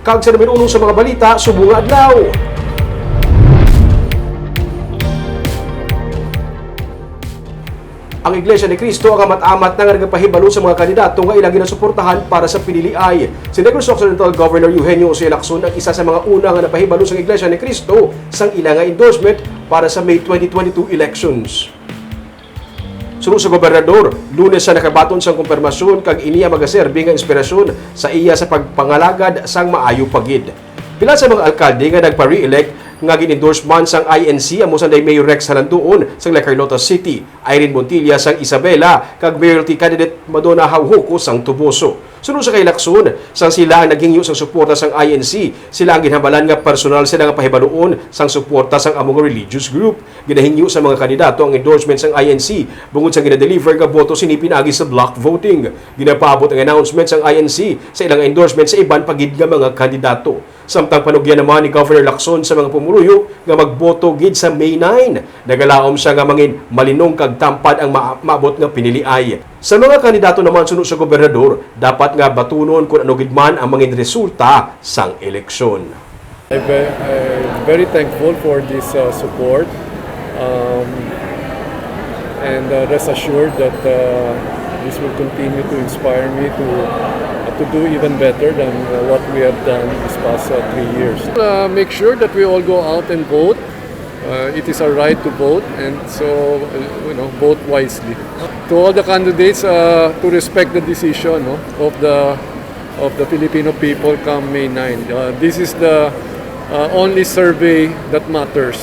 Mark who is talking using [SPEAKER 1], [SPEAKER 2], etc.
[SPEAKER 1] Kag sa namin uno sa mga balita, subong adlaw. Ang Iglesia ni Cristo ang amat-amat na nga nagpahibalo sa mga kandidato nga ilang ginasuportahan para sa piniliay. Si Negros Occidental Governor Eugenio Jose Lacson ang isa sa mga una nga napahibalo sa Iglesia ni Cristo sang ilang nga endorsement para sa May 2022 elections. Sunod sa gobernador, Lunes sa nakabaton sang kumpirmasyon kag iniya magaserbi nga inspirasyon sa iya sa pagpangalagad sang maayo pagid. Pila sa mga alkalde nga nagpa-re-elect nga gin-endorse man sang INC amo sanday Mayor Rex Halanduon sang La Carlota City, Irene Montilla sang Isabela kag mayoralty candidate Madonna Hauhuco sang Tuboso. Sunod sa kay Lacson, sang sila ang naghingyo sang suporta sang INC, sila ang ginhambalan nga personal sila nga pahibaluon sang suporta sang among religious group. Ginahingyo sa mga kandidato ang endorsement sang INC bungod sa gina-deliver nga boto sinipinagi sa block voting. Ginapaabot ang announcement sang INC sa ilang endorsement sa iban pagid nga mga kandidato. Samtang panugyan naman ni Governor Lacson sa mga pumuruyo nga magboto gid sa May 9. Nagalaom siya nga mangin malinong kag tampad ang maabot nga piniliay. Sa mga kandidato naman sunod sa gobernador, dapat nga batunon kung ano gid man ang mangin resulta sang eleksyon.
[SPEAKER 2] I'm very thankful for this support and rest assured that this will continue to inspire me to do even better than what we have done this past 3 years. Make sure that we all go out and vote. It is our right to vote, and so vote wisely. To all the candidates, to respect the decision of the Filipino people come May 9. This is the only survey that matters.